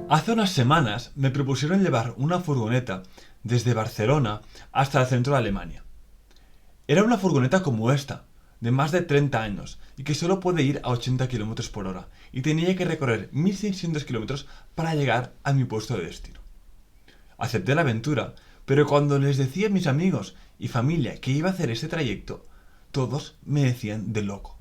Hace unas semanas me propusieron llevar una furgoneta desde Barcelona hasta el centro de Alemania. Era una furgoneta como esta, de más de 30 años, y que solo puede ir a 80 km por hora, y tenía que recorrer 1600 km para llegar a mi puesto de destino. Acepté la aventura, pero cuando les decía a mis amigos y familia que iba a hacer ese trayecto, todos me decían de loco.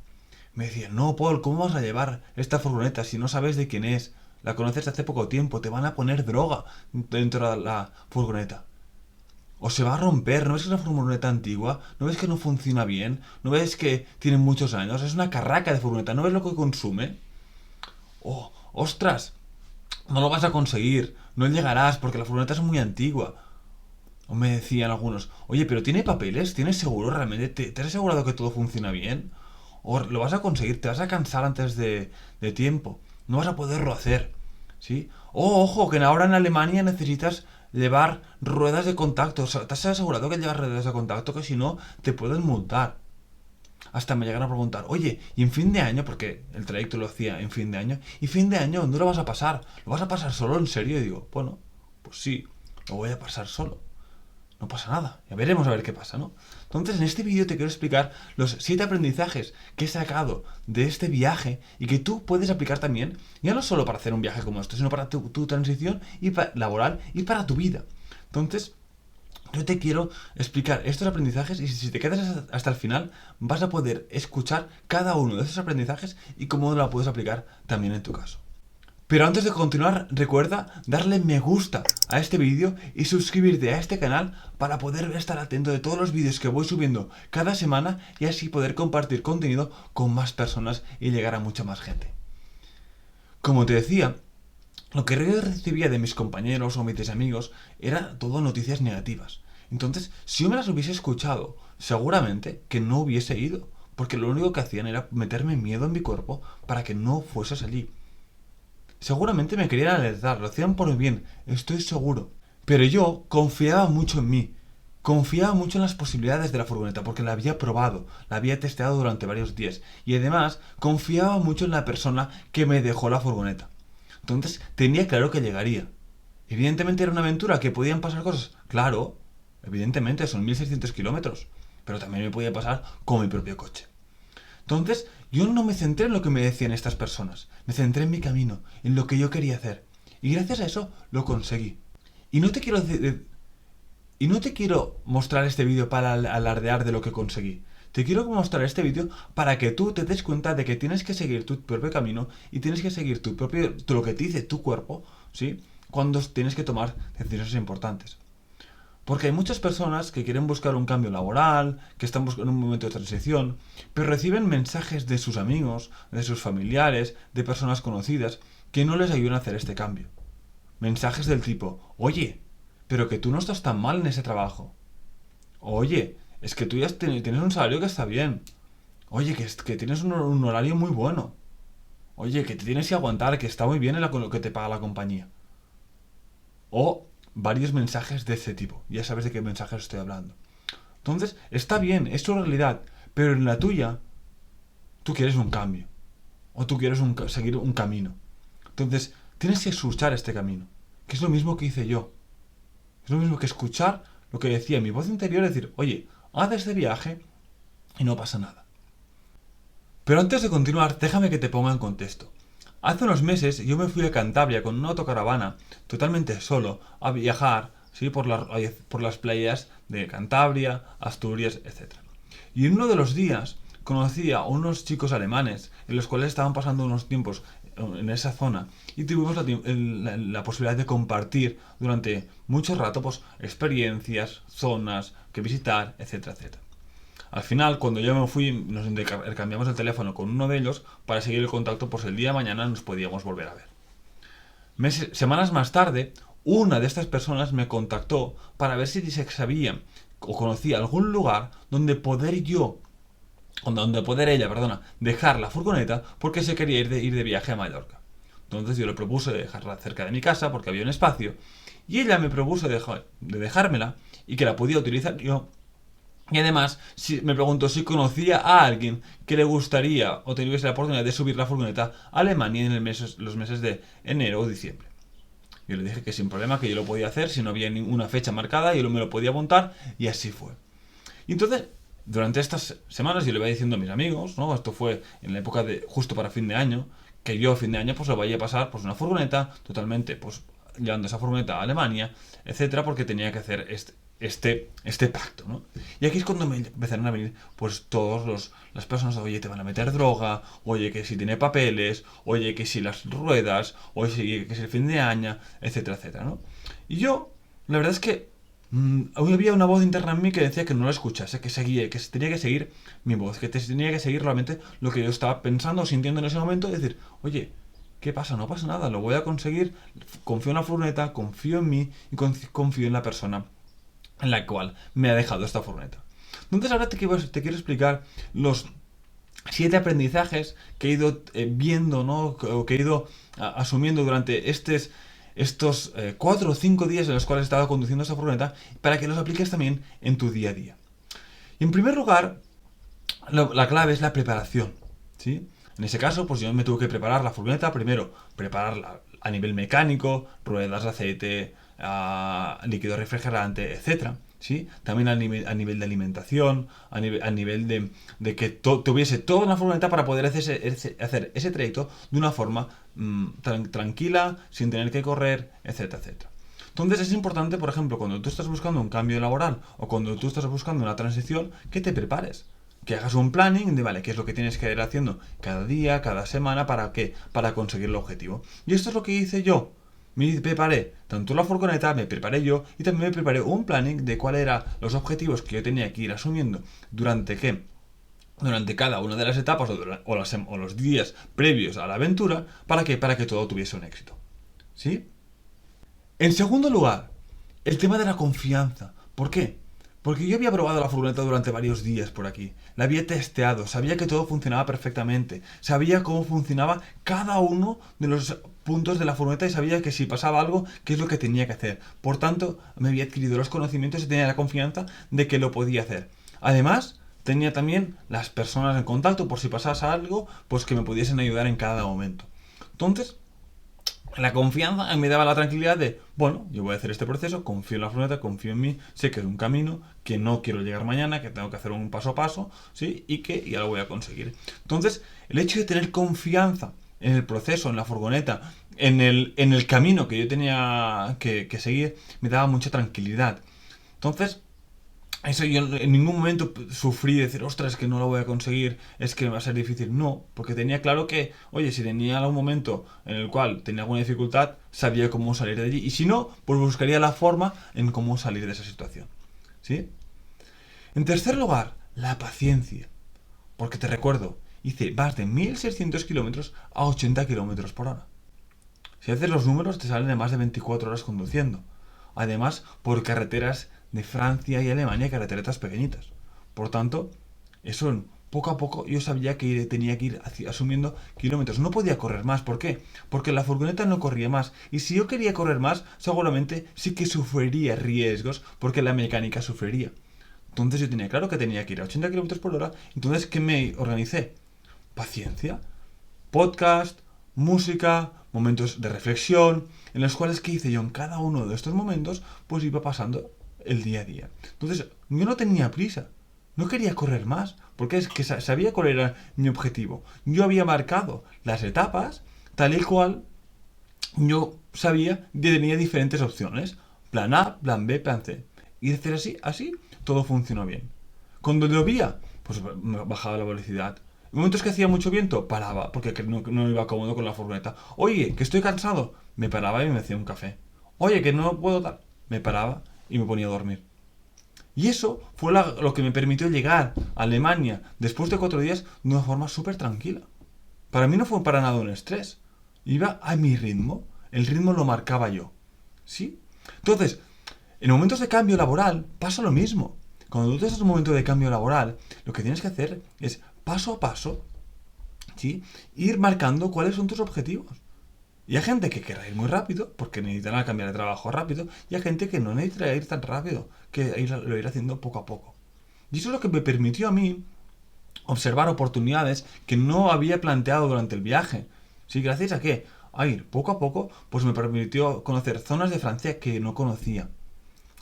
Me decían, no, Paul, ¿cómo vas a llevar esta furgoneta si no sabes de quién es? La conoces hace poco tiempo, te van a poner droga dentro de la furgoneta. O se va a romper, ¿no ves que es una furgoneta antigua? ¿No ves que no funciona bien? ¿No ves que tiene muchos años? Es una carraca de furgoneta, ¿no ves lo que consume? Oh, ostras, no lo vas a conseguir, no llegarás porque la furgoneta es muy antigua. O me decían algunos, oye, pero ¿tiene papeles? ¿Tienes seguro realmente? ¿Te has asegurado que todo funciona bien? O lo vas a conseguir, te vas a cansar antes de tiempo. No vas a poderlo hacer. ¿Sí? Oh, ojo, que ahora en Alemania necesitas llevar ruedas de contacto. O sea, ¿te has asegurado que llevas ruedas de contacto? Que si no, te pueden multar. Hasta me llegan a preguntar, oye, ¿y en fin de año? Porque el trayecto lo hacía en fin de año. ¿Y fin de año dónde lo vas a pasar? ¿Lo vas a pasar solo en serio? Y digo, bueno, pues sí, lo voy a pasar solo. No pasa nada, ya veremos a ver qué pasa, ¿no? Entonces, en este vídeo te quiero explicar los 7 aprendizajes que he sacado de este viaje y que tú puedes aplicar también, ya no solo para hacer un viaje como esto, sino para tu transición laboral y para tu vida. Entonces, yo te quiero explicar estos aprendizajes y si te quedas hasta el final, vas a poder escuchar cada uno de esos aprendizajes y cómo lo puedes aplicar también en tu caso. Pero antes de continuar, recuerda darle me gusta a este vídeo y suscribirte a este canal para poder estar atento de todos los vídeos que voy subiendo cada semana y así poder compartir contenido con más personas y llegar a mucha más gente. Como te decía, lo que yo recibía de mis compañeros o mis amigos era todo noticias negativas. Entonces, si yo me las hubiese escuchado, seguramente que no hubiese ido, porque lo único que hacían era meterme miedo en mi cuerpo para que no fueses allí. Seguramente me querían alertar, lo hacían por mi bien, estoy seguro. Pero yo confiaba mucho en mí. Confiaba mucho en las posibilidades de la furgoneta porque la había probado, la había testeado durante varios días. Y además confiaba mucho en la persona que me dejó la furgoneta. Entonces tenía claro que llegaría. Evidentemente era una aventura, que podían pasar cosas. Claro, evidentemente son 1600 kilómetros. Pero también me podía pasar con mi propio coche. Entonces, yo no me centré en lo que me decían estas personas. Me centré en mi camino, en lo que yo quería hacer. Y gracias a eso lo conseguí. Y no te quiero mostrar este vídeo para alardear de lo que conseguí. Te quiero mostrar este vídeo para que tú te des cuenta de que tienes que seguir tu propio camino y tienes que seguir lo que te dice tu cuerpo, ¿sí? Cuando tienes que tomar decisiones importantes. Porque hay muchas personas que quieren buscar un cambio laboral, que están buscando un momento de transición, pero reciben mensajes de sus amigos, de sus familiares, de personas conocidas, que no les ayudan a hacer este cambio. Mensajes del tipo, oye, pero que tú no estás tan mal en ese trabajo. Oye, es que tú ya tienes un salario que está bien. Oye, que tienes un horario muy bueno. Oye, que te tienes que aguantar, que está muy bien en lo que te paga la compañía. O varios mensajes de ese tipo. Ya sabes de qué mensajes estoy hablando. Entonces, está bien, es tu realidad, pero en la tuya, tú quieres un cambio. O tú quieres seguir un camino. Entonces, tienes que escuchar este camino. Que es lo mismo que hice yo. Es lo mismo que escuchar lo que decía mi voz interior, decir, oye, haz este viaje y no pasa nada. Pero antes de continuar, déjame que te ponga en contexto. Hace unos meses yo me fui a Cantabria con una autocaravana, totalmente solo, a viajar, ¿sí? por las playas de Cantabria, Asturias, etc. Y en uno de los días conocí a unos chicos alemanes, en los cuales estaban pasando unos tiempos en esa zona, y tuvimos la posibilidad de compartir durante mucho rato pues, experiencias, zonas que visitar, etcétera, etcétera. Al final, cuando yo me fui, nos intercambiamos el teléfono con uno de ellos para seguir el contacto por si el día de mañana nos podíamos volver a ver. Semanas más tarde, una de estas personas me contactó para ver si sabía o conocía algún lugar donde poder ella, dejar la furgoneta porque se quería ir de viaje a Mallorca. Entonces yo le propuse dejarla cerca de mi casa porque había un espacio y ella me propuso de dejármela y que la podía utilizar yo. Y además me preguntó si conocía a alguien que le gustaría o tuviese la oportunidad de subir la furgoneta a Alemania en los meses de enero o diciembre. Yo le dije que sin problema, que yo lo podía hacer, si no había ninguna fecha marcada, yo me lo podía montar, y así fue. Y entonces, durante estas semanas yo le iba diciendo a mis amigos, ¿no? Esto fue en la época de justo para fin de año, que yo a fin de año pues lo vaya a pasar pues una furgoneta totalmente, pues llevando esa furgoneta a Alemania, etcétera, porque tenía que hacer este pacto, ¿no? Y aquí es cuando me empezaron a venir pues todas las personas, oye, te van a meter droga, oye, que si tiene papeles, oye, que si las ruedas, oye, que si el fin de año, etcétera, etcétera, ¿no? Y yo, la verdad es que aún había una voz interna en mí que decía que no lo escuchase, que seguía, que tenía que seguir mi voz, que tenía que seguir realmente lo que yo estaba pensando o sintiendo en ese momento, y decir, oye, ¿qué pasa? No pasa nada, lo voy a conseguir, confío en la furgoneta, confío en mí y confío en la persona en la cual me ha dejado esta furgoneta. Entonces ahora te quiero explicar los 7 aprendizajes que he ido viendo, ¿no? O que he ido asumiendo durante estos 4 o 5 días en los cuales he estado conduciendo esta furgoneta, para que los apliques también en tu día a día. Y en primer lugar, la clave es la preparación, ¿sí? En ese caso, pues yo me tuve que preparar la furgoneta, primero prepararla a nivel mecánico, ruedas de aceite, líquido refrigerante, etcétera, ¿sí? También a nivel de alimentación, a nivel de que tuviese toda una furgoneta para poder hacer ese trayecto de una forma tranquila, sin tener que correr, etcétera, etcétera. Entonces es importante, por ejemplo, cuando tú estás buscando un cambio laboral o cuando tú estás buscando una transición, que te prepares. Que hagas un planning de, vale, qué es lo que tienes que ir haciendo cada día, cada semana, ¿para qué? Para conseguir el objetivo. Y esto es lo que hice yo. Me preparé tanto la furgoneta, me preparé yo y también me preparé un planning de cuáles eran los objetivos que yo tenía que ir asumiendo durante cada una de las etapas o los días previos a la aventura, ¿para qué? Para que todo tuviese un éxito. ¿Sí? En segundo lugar, el tema de la confianza. ¿Por qué? Porque yo había probado la furgoneta durante varios días por aquí. La había testeado, sabía que todo funcionaba perfectamente. Sabía cómo funcionaba cada uno de los puntos de la furgoneta y sabía que si pasaba algo, qué es lo que tenía que hacer. Por tanto, me había adquirido los conocimientos y tenía la confianza de que lo podía hacer. Además, tenía también las personas en contacto por si pasase algo, pues que me pudiesen ayudar en cada momento. Entonces, la confianza me daba la tranquilidad de, bueno, yo voy a hacer este proceso, confío en la furgoneta, confío en mí, sé que es un camino, que no quiero llegar mañana, que tengo que hacer un paso a paso, ¿sí? Y que ya lo voy a conseguir. Entonces, el hecho de tener confianza en el proceso, en la furgoneta, en el camino que yo tenía que seguir, me daba mucha tranquilidad. Entonces, eso yo en ningún momento sufrí de decir, ostras, es que no lo voy a conseguir, es que va a ser difícil. No, porque tenía claro que, oye, si tenía algún momento en el cual tenía alguna dificultad, sabía cómo salir de allí. Y si no, pues buscaría la forma en cómo salir de esa situación. ¿Sí? En tercer lugar, la paciencia. Porque te recuerdo, hice más de 1600 kilómetros a 80 kilómetros por hora. Si haces los números, te salen de más de 24 horas conduciendo. Además, por carreteras de Francia y Alemania, carreteras pequeñitas. Por tanto, eso poco a poco yo sabía que tenía que ir asumiendo kilómetros. No podía correr más. ¿Por qué? Porque la furgoneta no corría más. Y si yo quería correr más, seguramente sí que sufriría riesgos porque la mecánica sufriría. Entonces yo tenía claro que tenía que ir a 80 kilómetros por hora. Entonces, ¿qué me organicé? Paciencia. Podcast, música, momentos de reflexión, en los cuales, ¿qué hice yo? En cada uno de estos momentos, pues iba pasando el día a día. Entonces, yo no tenía prisa, no quería correr más, porque es que sabía cuál era mi objetivo. Yo había marcado las etapas, tal y cual yo sabía que tenía diferentes opciones. Plan A, plan B, plan C. Y decir así, todo funcionó bien. Cuando llovía, pues bajaba la velocidad. En momentos que hacía mucho viento, paraba, porque no iba cómodo con la furgoneta. Oye, que estoy cansado, me paraba y me hacía un café. Oye, que no puedo dar, me paraba y me ponía a dormir. Y eso fue lo que me permitió llegar a Alemania después de 4 días de una forma súper tranquila. Para mí no fue para nada un estrés. Iba a mi ritmo, el ritmo lo marcaba yo. ¿Sí? Entonces, en momentos de cambio laboral pasa lo mismo. Cuando tú estás en un momento de cambio laboral, lo que tienes que hacer es paso a paso, ¿sí? Ir marcando cuáles son tus objetivos. Y hay gente que querrá ir muy rápido, porque necesitará cambiar de trabajo rápido, y hay gente que no necesitará ir tan rápido, que lo irá haciendo poco a poco. Y eso es lo que me permitió a mí observar oportunidades que no había planteado durante el viaje. ¿Sí? ¿Gracias a qué? a ir poco a poco, pues me permitió conocer zonas de Francia que no conocía.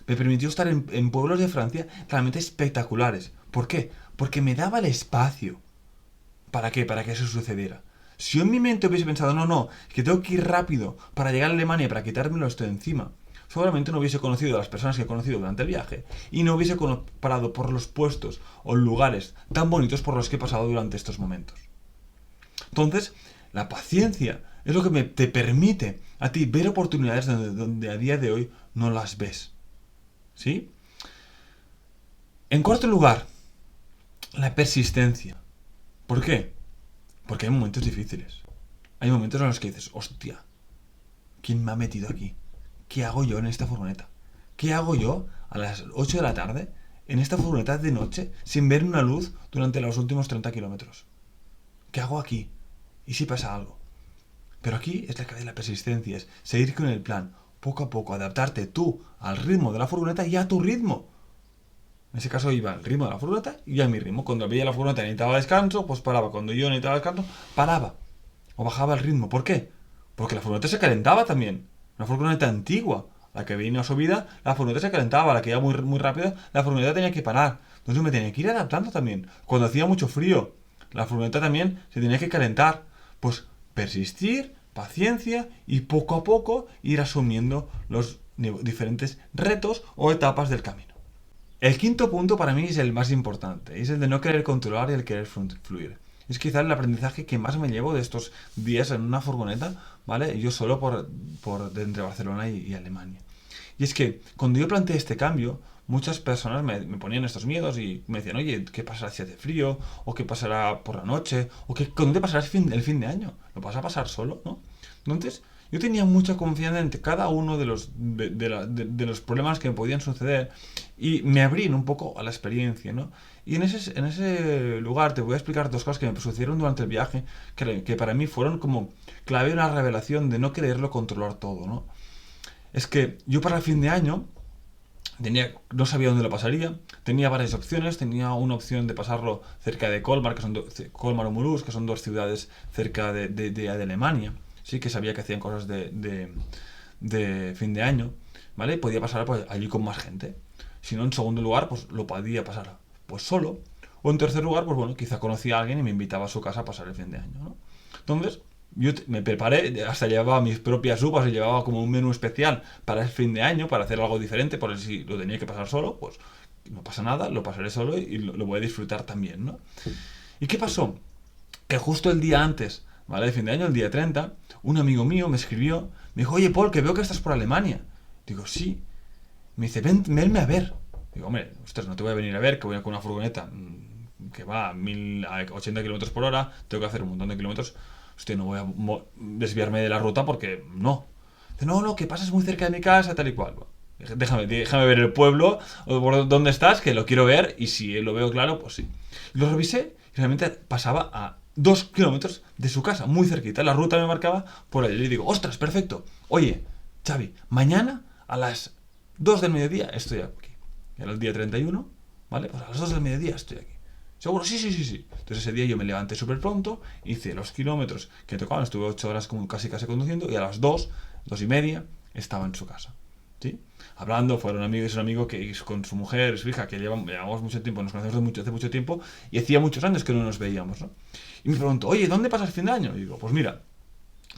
Me permitió estar en pueblos de Francia realmente espectaculares. ¿Por qué? Porque me daba el espacio. ¿Para qué? Para que eso sucediera. Si yo en mi mente hubiese pensado, no, que tengo que ir rápido para llegar a Alemania para quitármelo esto de encima, seguramente no hubiese conocido a las personas que he conocido durante el viaje y no hubiese parado por los puestos o lugares tan bonitos por los que he pasado durante estos momentos. Entonces, la paciencia es lo que te permite a ti ver oportunidades donde a día de hoy no las ves. ¿Sí? En cuarto lugar, la persistencia. ¿Por qué? Porque hay momentos difíciles. Hay momentos en los que dices, hostia, ¿quién me ha metido aquí? ¿Qué hago yo en esta furgoneta? ¿Qué hago yo a las 8 de la tarde en esta furgoneta de noche sin ver una luz durante los últimos 30 kilómetros? ¿Qué hago aquí? ¿Y si pasa algo? Pero aquí es la clave de la persistencia, es seguir con el plan, poco a poco, adaptarte tú al ritmo de la furgoneta y a tu ritmo. En ese caso iba al ritmo de la furgoneta y a mi ritmo. Cuando veía la furgoneta y necesitaba descanso, pues paraba. Cuando yo necesitaba descanso, paraba. O bajaba el ritmo. ¿Por qué? Porque la furgoneta se calentaba también. Una furgoneta antigua. La que venía a subida, la furgoneta se calentaba. La que iba muy rápida, la furgoneta tenía que parar. Entonces me tenía que ir adaptando también. Cuando hacía mucho frío, la furgoneta también se tenía que calentar. Pues persistir, paciencia y poco a poco ir asumiendo los diferentes retos o etapas del camino. El quinto punto para mí es el más importante, es el de no querer controlar y el querer fluir. Es quizás el aprendizaje que más me llevo de estos días en una furgoneta, ¿vale? Yo solo de entre Barcelona y Alemania. Y es que cuando yo planteé este cambio, muchas personas me ponían estos miedos y me decían, oye, ¿qué pasará si hace frío? ¿O qué pasará por la noche? ¿O cuándo te pasará el fin de año? ¿Lo vas a pasar solo, no? Entonces, yo tenía mucha confianza en cada uno de los problemas que me podían suceder y me abrí un poco a la experiencia, ¿no? Y en ese lugar te voy a explicar dos cosas que me sucedieron durante el viaje que para mí fueron como clave, una revelación de no quererlo controlar todo, ¿no? Es que yo para el fin de año no sabía dónde lo pasaría, tenía varias opciones, tenía una opción de pasarlo cerca de Colmar, Colmar o Mulhouse, que son dos ciudades cerca de Alemania, sí que sabía que hacían cosas de fin de año, ¿vale? Podía pasar pues, allí con más gente. Si no, en segundo lugar, pues lo podía pasar pues solo. O en tercer lugar, pues bueno, quizá conocía a alguien y me invitaba a su casa a pasar el fin de año, ¿no? Entonces, yo me preparé, hasta llevaba mis propias uvas y llevaba como un menú especial para el fin de año, para hacer algo diferente, por si lo tenía que pasar solo, pues no pasa nada, lo pasaré solo y lo voy a disfrutar también, ¿no? ¿Y qué pasó? Que justo el día antes, ¿vale? De fin de año, el día 30, un amigo mío me escribió, me dijo, oye Paul, que veo que estás por Alemania. Digo, sí. Me dice, venme a ver. Digo, hombre, ostras, no te voy a venir a ver, que voy con una furgoneta que va a 80 kilómetros por hora, tengo que hacer un montón de kilómetros. Hostia, no voy a desviarme de la ruta porque no. Dice, no, que pasas muy cerca de mi casa, tal y cual. Déjame ver el pueblo o por dónde estás, que lo quiero ver y si lo veo claro, pues sí. Lo revisé y realmente pasaba a 2 kilómetros de su casa, muy cerquita. La ruta me marcaba por ahí. Y digo, ostras, perfecto. Oye, Xavi, mañana a las 2 del mediodía estoy aquí. Era el día 31, ¿vale? Pues a las 2 del mediodía estoy aquí. ¿Seguro? Sí. Entonces ese día yo me levanté súper pronto, hice los kilómetros que tocaban, estuve 8 horas como casi conduciendo y a las 2:30, estaba en su casa. ¿Sí? Hablando, fueron amigos, un amigo que con su mujer, su hija, que llevamos mucho tiempo, nos conocemos hace mucho tiempo y hacía muchos años que no nos veíamos, ¿no? Y me preguntó, oye, ¿dónde pasas el fin de año? Y digo, pues mira,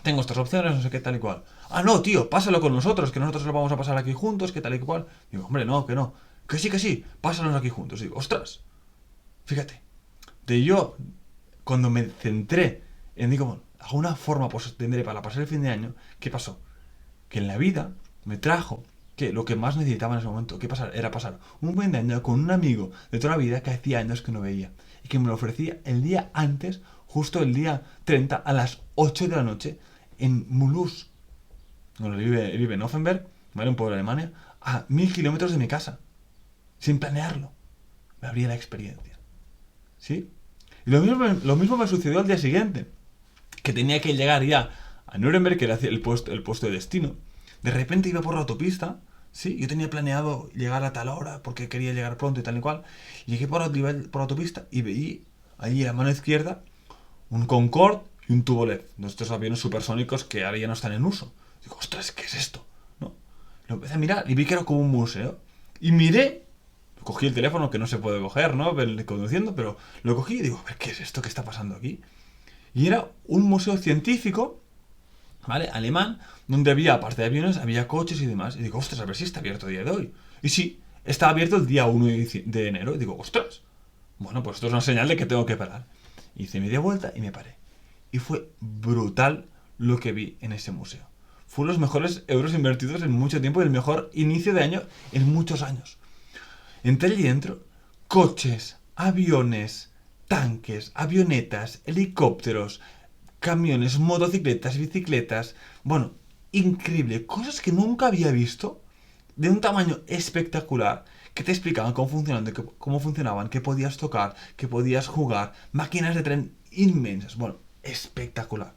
tengo estas opciones, no sé qué, tal y cual. Ah, no, tío, pásalo con nosotros, que nosotros lo vamos a pasar aquí juntos, que tal y cual. Digo, hombre, no, que no. Que sí, pásalos aquí juntos. Digo, ostras, fíjate, cuando me centré digo, bueno, alguna forma pues tendré para pasar el fin de año, ¿qué pasó? Que en la vida me trajo que lo que más necesitaba en ese momento, era pasar un fin de año con un amigo de toda la vida que hacía años que no veía y que me lo ofrecía el día antes, justo el día 30 a las 8 de la noche en Mulhouse. Bueno, vive en Offenberg, ¿vale? Un pueblo de Alemania, a 1000 kilómetros de mi casa, sin planearlo. Me abría la experiencia. ¿Sí? Y lo mismo me sucedió al día siguiente, que tenía que llegar ya a Nuremberg, que era el puesto de destino. De repente iba por la autopista, ¿sí? Yo tenía planeado llegar a tal hora porque quería llegar pronto y tal y cual. Llegué por la autopista y veí allí a la mano izquierda un Concorde y un tupolev, de estos aviones supersónicos que ahora ya no están en uso. Digo, ostras, ¿qué es esto? ¿No? Lo empecé a mirar y vi que era como un museo. Y miré, cogí el teléfono que no se puede coger, ¿no? Conduciendo, pero lo cogí y digo, a ver, ¿qué es esto? ¿Qué está pasando aquí? Y era un museo científico, ¿vale? Alemán, donde había, aparte de aviones, había coches y demás. Y digo, ostras, a ver si está abierto el día de hoy. Y sí, está abierto el día 1 de enero. Y digo, ostras, bueno, pues esto es una señal de que tengo que parar. Hice media vuelta y me paré. Y fue brutal lo que vi en ese museo. Fue los mejores euros invertidos en mucho tiempo y el mejor inicio de año en muchos años. Entré allí dentro, coches, aviones, tanques, avionetas, helicópteros, camiones, motocicletas, bicicletas. Bueno, increíble. Cosas que nunca había visto, de un tamaño espectacular, que te explicaban cómo funcionaban, qué podías tocar, qué podías jugar, máquinas de tren inmensas. Bueno, espectacular.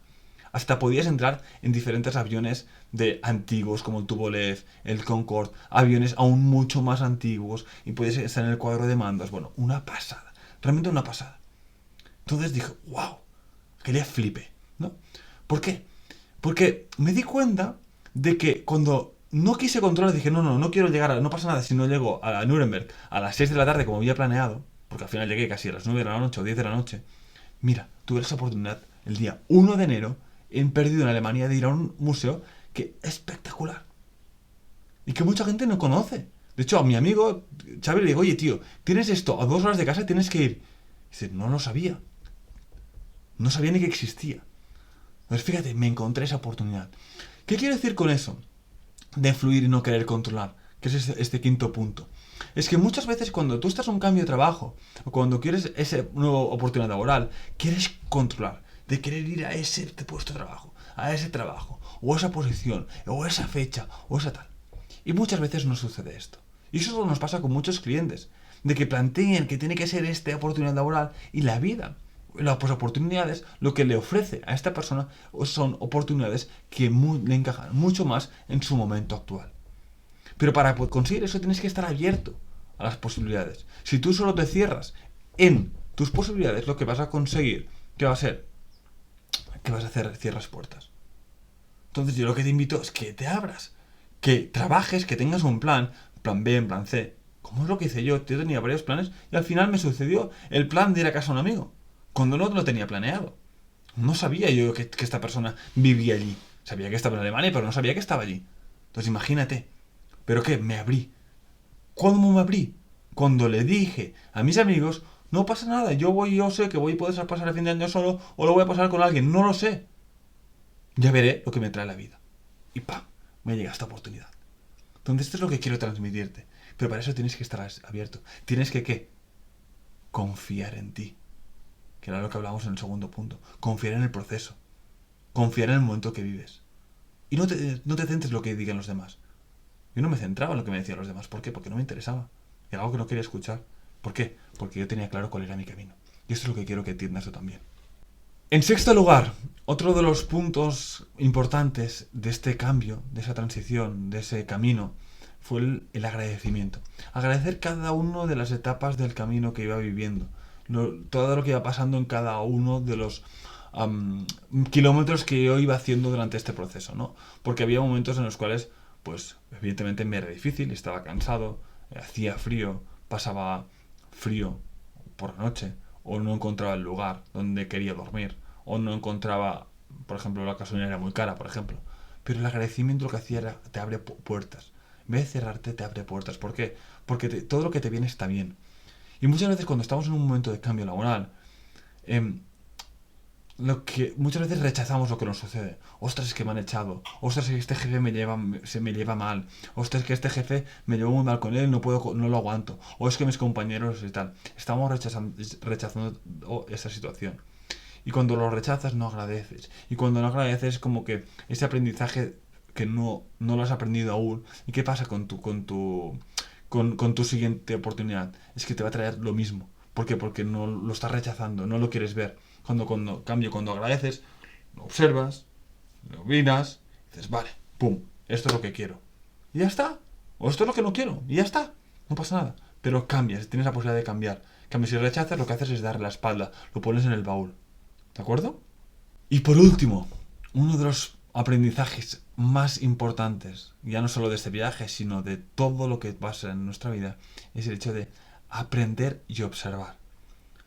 Hasta podías entrar en diferentes aviones de antiguos como el Tupolev, el Concorde, aviones aún mucho más antiguos y podías estar en el cuadro de mandos. Bueno, una pasada, realmente una pasada. Entonces dije, wow, quería flipe, ¿no? ¿Por qué? Porque me di cuenta de que cuando no quise controlar, dije, no quiero llegar no pasa nada si no llego a Nuremberg a las 6 de la tarde como había planeado, porque al final llegué casi a las 9 de la noche o 10 de la noche. Mira, tuve esa oportunidad el día 1 de enero en perdido en Alemania de ir a un museo que es espectacular y que mucha gente no conoce. De hecho, a mi amigo Xavi le digo, oye tío, tienes esto a 2 horas de casa, tienes que ir. Dice, no lo sabía. No sabía ni que existía. Pues fíjate, me encontré esa oportunidad. ¿Qué quiero decir con eso? De fluir y no querer controlar, que es este quinto punto. Es que muchas veces cuando tú estás en un cambio de trabajo, o cuando quieres esa nueva oportunidad laboral, quieres controlar, de querer ir a ese puesto de trabajo, a ese trabajo, o esa posición, o esa fecha, o esa tal. Y muchas veces no sucede esto. Y eso nos pasa con muchos clientes, de que planteen que tiene que ser esta oportunidad laboral y la vida. Las oportunidades, lo que le ofrece a esta persona son oportunidades que le encajan mucho más en su momento actual. Pero para conseguir eso tienes que estar abierto a las posibilidades. Si tú solo te cierras en tus posibilidades, lo que vas a conseguir, ¿qué va a ser? ¿Qué vas a hacer? Cierras puertas. Entonces yo lo que te invito es que te abras, que trabajes, que tengas un plan B, un plan C. ¿Cómo es lo que hice yo? Yo tenía varios planes y al final me sucedió el plan de ir a casa a un amigo, cuando no lo tenía planeado. No sabía yo que esta persona vivía allí. Sabía que estaba en Alemania, pero no sabía que estaba allí. Entonces imagínate. ¿Pero qué? Me abrí. ¿Cuándo me abrí? Cuando le dije a mis amigos, no pasa nada, yo sé que voy a poder pasar el fin de año solo o lo voy a pasar con alguien, no lo sé. Ya veré lo que me trae la vida. Y ¡pam! Me llega esta oportunidad. Entonces esto es lo que quiero transmitirte. Pero para eso tienes que estar abierto. Tienes que, ¿qué? Confiar en ti. Que era lo que hablamos en el segundo punto. Confiar en el proceso. Confiar en el momento que vives. Y no te centres en lo que digan los demás. Yo no me centraba en lo que me decían los demás. ¿Por qué? Porque no me interesaba. Era algo que no quería escuchar. ¿Por qué? Porque yo tenía claro cuál era mi camino. Y esto es lo que quiero que entiendas tú también. En sexto lugar, otro de los puntos importantes de este cambio, de esa transición, de ese camino, fue el agradecimiento. Agradecer cada una de las etapas del camino que iba viviendo. Todo lo que iba pasando en cada uno de los kilómetros que yo iba haciendo durante este proceso, ¿no? Porque había momentos en los cuales, pues, evidentemente me era difícil, estaba cansado, hacía frío, pasaba frío por la noche, o no encontraba el lugar donde quería dormir, o no encontraba, por ejemplo, la gasolina era muy cara, por ejemplo. Pero el agradecimiento lo que hacía era, te abre puertas. En vez de cerrarte, te abre puertas. ¿Por qué? Porque todo lo que te viene está bien. Y muchas veces cuando estamos en un momento de cambio laboral, lo que muchas veces rechazamos lo que nos sucede. Ostras, es que me han echado. Ostras, es que este jefe se me lleva mal. Ostras, es que este jefe me llevo muy mal con él, no lo aguanto. O es que mis compañeros y tal. Estamos rechazando esa situación. Y cuando lo rechazas no agradeces. Y cuando no agradeces como que ese aprendizaje que no lo has aprendido aún. ¿Y qué pasa con tu siguiente oportunidad? Es que te va a traer lo mismo. ¿Por qué? Porque no lo estás rechazando, no lo quieres ver. Cuando agradeces, lo observas, lo miras, y dices, vale, pum, esto es lo que quiero. Y ya está. O esto es lo que no quiero. Y ya está. No pasa nada. Pero cambias, tienes la posibilidad de cambiar. Cambias, si rechazas, lo que haces es darle la espalda. Lo pones en el baúl. ¿De acuerdo? Y por último, uno de los aprendizajes más importantes, ya no solo de este viaje, sino de todo lo que pasa en nuestra vida, es el hecho de aprender y observar.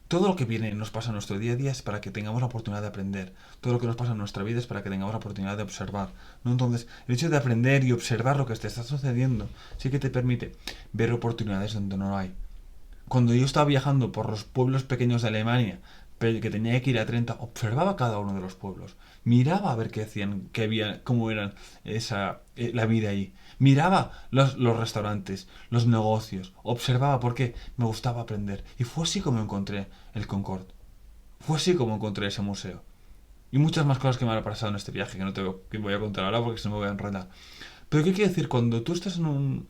Todo lo que viene y nos pasa en nuestro día a día es para que tengamos la oportunidad de aprender. Todo lo que nos pasa en nuestra vida es para que tengamos la oportunidad de observar, ¿no? Entonces, el hecho de aprender y observar lo que te está sucediendo sí que te permite ver oportunidades donde no hay. Cuando yo estaba viajando por los pueblos pequeños de Alemania, que tenía que ir a 30, observaba cada uno de los pueblos. Miraba a ver qué hacían, qué había, cómo eran la vida ahí. Miraba los restaurantes, los negocios. Observaba porque me gustaba aprender. Y fue así como encontré el Concorde. Fue así como encontré ese museo. Y muchas más cosas que me han pasado en este viaje que no que voy a contar ahora porque se me voy a enredar. Pero ¿qué quiere decir? Cuando tú estás en un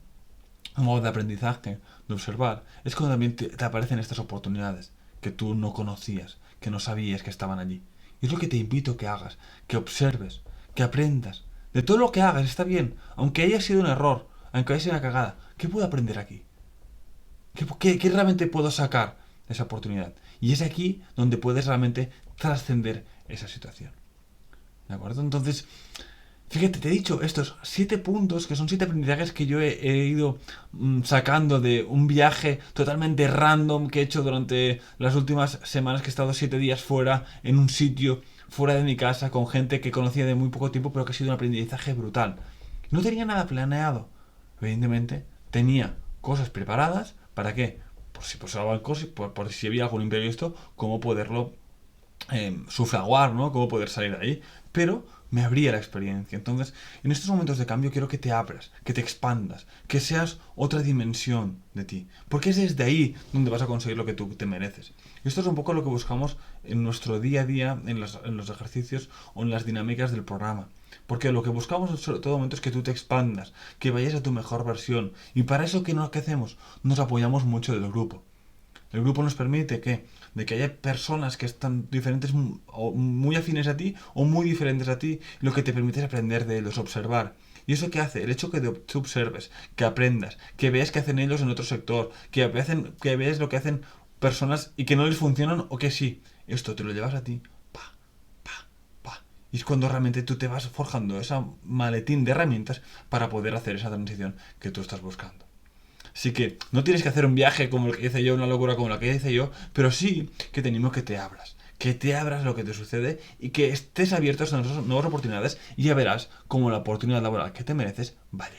modo de aprendizaje, de observar, es cuando también te aparecen estas oportunidades que tú no conocías, que no sabías que estaban allí. Y es lo que te invito a que hagas, que observes, que aprendas. De todo lo que hagas está bien, aunque haya sido un error, aunque haya sido una cagada. ¿Qué puedo aprender aquí? ¿Qué realmente puedo sacar de esa oportunidad? Y es aquí donde puedes realmente trascender esa situación. ¿De acuerdo? Entonces, fíjate, te he dicho estos 7 puntos, que son 7 aprendizajes que yo he ido sacando de un viaje totalmente random que he hecho durante las últimas semanas, que he estado 7 días fuera, en un sitio fuera de mi casa, con gente que conocía de muy poco tiempo, pero que ha sido un aprendizaje brutal. No tenía nada planeado. Evidentemente, tenía cosas preparadas. ¿Para qué? Por si pasaba cosas, por si había algún imprevisto, cómo poderlo sufraguar, ¿no? Cómo poder salir de ahí. Pero me abría la experiencia. Entonces, en estos momentos de cambio quiero que te abras, que te expandas, que seas otra dimensión de ti. Porque es desde ahí donde vas a conseguir lo que tú te mereces. Y esto es un poco lo que buscamos en nuestro día a día, en los ejercicios o en las dinámicas del programa. Porque lo que buscamos en todo momento es que tú te expandas, que vayas a tu mejor versión. Y para eso, ¿qué hacemos? Nos apoyamos mucho del grupo. El grupo nos permite de que haya personas que están diferentes o muy afines a ti o muy diferentes a ti, lo que te permite es aprender de ellos, observar. ¿Y eso qué hace? El hecho que tú observes, que aprendas, que veas qué hacen ellos en otro sector, que veas lo que hacen personas y que no les funcionan o que sí. Esto te lo llevas a ti. Pa, pa, pa. Y es cuando realmente tú te vas forjando esa maletín de herramientas para poder hacer esa transición que tú estás buscando. Así que no tienes que hacer un viaje como el que hice yo, una locura como la que hice yo, pero sí que te animo que te abras. Que te abras lo que te sucede y que estés abierto a esas nuevas oportunidades y ya verás cómo la oportunidad laboral que te mereces vale.